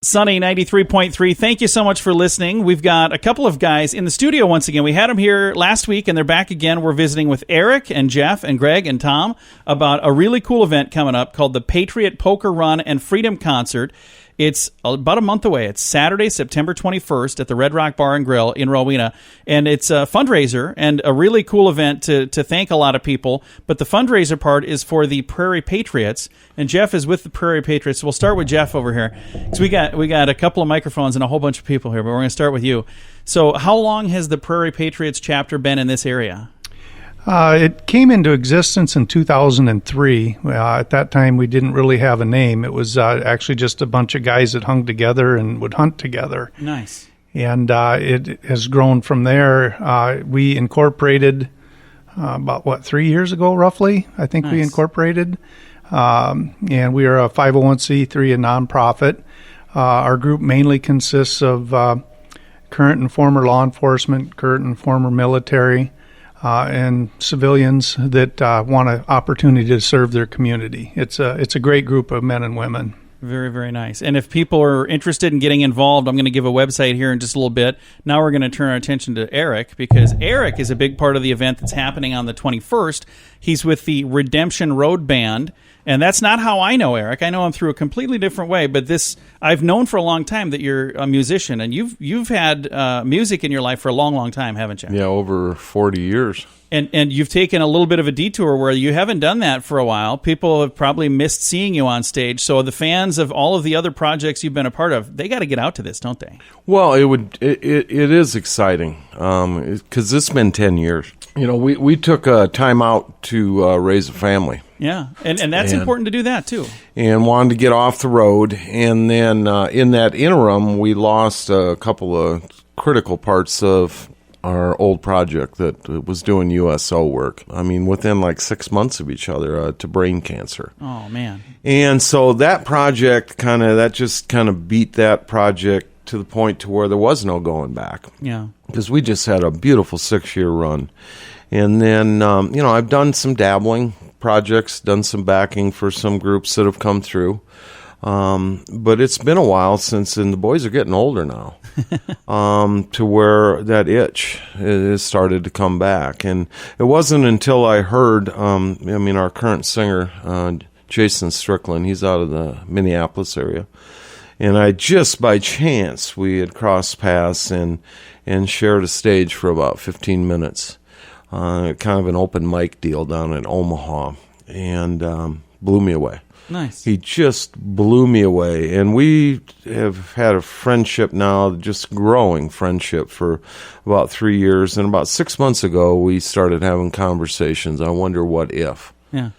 Sunny 93.3, thank you so much for listening. We've got a couple of guys in the studio once again. We had them here last week, and they're back again. We're visiting with Eric and Jeff and Greg and Tom about a really cool event coming up called the Patriot Poker Run and Freedom Concert. It's about a month away. It's Saturday, September 21st at the Red Rock Bar and Grill in Rowena. And it's a fundraiser and a really cool event to thank a lot of people. But the fundraiser part is for the Prairie Patriots. And Jeff is with the Prairie Patriots. So we'll start with Jeff over here. So we got a couple of microphones and a whole bunch of people here, but we're going to start with you. So how long has the Prairie Patriots chapter been in this area? It came into existence in 2003. At that time, we didn't really have a name. It was actually just a bunch of guys that hung together and would hunt together. Nice. And it has grown from there. We incorporated about, 3 years ago, roughly, I think. Nice. We incorporated. And we are a 501c3, a nonprofit. Our group mainly consists of current and former law enforcement, current and former military, and civilians that want an opportunity to serve their community. It's a great group of men and women. Very, very nice. And if people are interested in getting involved, I'm going to give a website here in just a little bit. Now we're going to turn our attention to Eric, because Eric is a big part of the event that's happening on the 21st. He's with the Redemption Road Band, and that's not how I know Eric. I know him through a completely different way, but this I've known for a long time that you're a musician, and you've had music in your life for a long, long time, haven't you? Yeah, over 40 years. And you've taken a little bit of a detour where you haven't done that for a while. People have probably missed seeing you on stage. So the fans of all of the other projects you've been a part of, they got to get out to this, don't they? Well, it is exciting because it's been 10 years. You know, we took time out to raise a family. Yeah, and that's important to do that, too. And wanted to get off the road. And then in that interim, we lost a couple of critical parts of our old project that was doing USO work. I mean, within like 6 months of each other to brain cancer. Oh, man. And so that project just beat that project to the point to where there was no going back. Yeah. Because we just had a beautiful 6-year run. And then, I've done some dabbling projects, done some backing for some groups that have come through. But it's been a while since, and the boys are getting older now, to where that itch has started to come back. And it wasn't until I heard, our current singer, Jason Strickland, he's out of the Minneapolis area. And I just by chance, we had crossed paths and shared a stage for about 15 minutes. Kind of an open mic deal down in Omaha, and blew me away. Nice. He just blew me away. And we have had a friendship now, just growing friendship for about 3 years. And about 6 months ago, we started having conversations. I wonder what if. Yeah.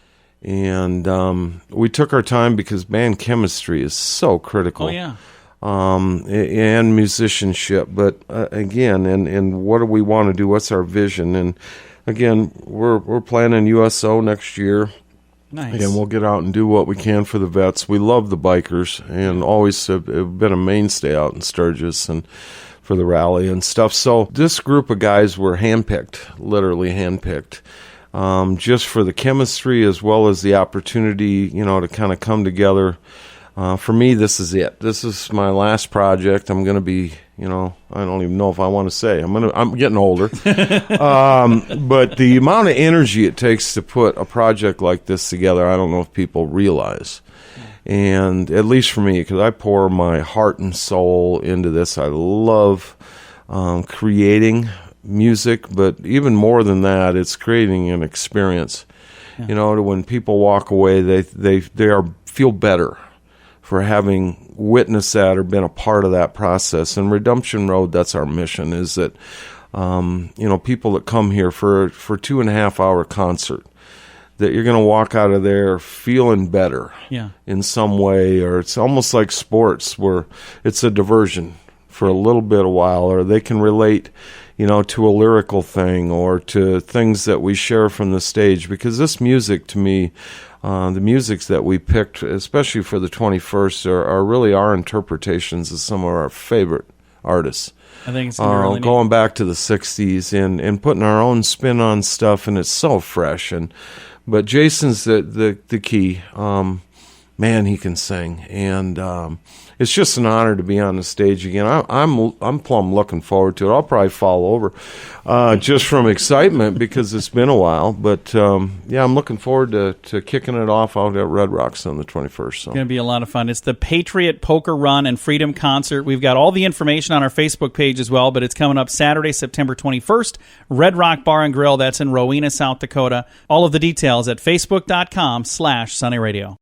And we took our time because band chemistry is so critical. Oh, yeah. And musicianship. But again, and what do we want to do? What's our vision? And again, we're planning USO next year. Nice. And we'll get out and do what we can for the vets. We love the bikers and always have been a mainstay out in Sturgis and for the rally and stuff. So this group of guys were handpicked, literally handpicked, just for the chemistry as well as the opportunity, to kind of come together. For me, this is it. This is my last project. I'm going to be, I don't even know if I want to say. I'm getting older. But the amount of energy it takes to put a project like this together, I don't know if people realize. And at least for me, because I pour my heart and soul into this. I love creating music, but even more than that, it's creating an experience. Yeah. When people walk away, they feel better for having witnessed that or been a part of that process. And Redemption Road, that's our mission, is that, people that come here for a 2.5-hour concert, that you're going to walk out of there feeling better in some way, or it's almost like sports where it's a diversion for a little bit a while, or they can relate, to a lyrical thing or to things that we share from the stage. Because this music, to me, the musics that we picked, especially for the 21st, are really our interpretations of some of our favorite artists. I think it's really going back to the 60s and putting our own spin on stuff, and it's so fresh. But Jason's the key. man, he can sing. And it's just an honor to be on the stage again. I'm plumb looking forward to it. I'll probably fall over just from excitement because it's been a while. But, yeah, I'm looking forward to kicking it off out at Red Rocks on the 21st. So. It's going to be a lot of fun. It's the Patriot Poker Run and Freedom Concert. We've got all the information on our Facebook page as well, but it's coming up Saturday, September 21st, Red Rock Bar and Grill. That's in Rowena, South Dakota. All of the details at facebook.com/SunnyRadio.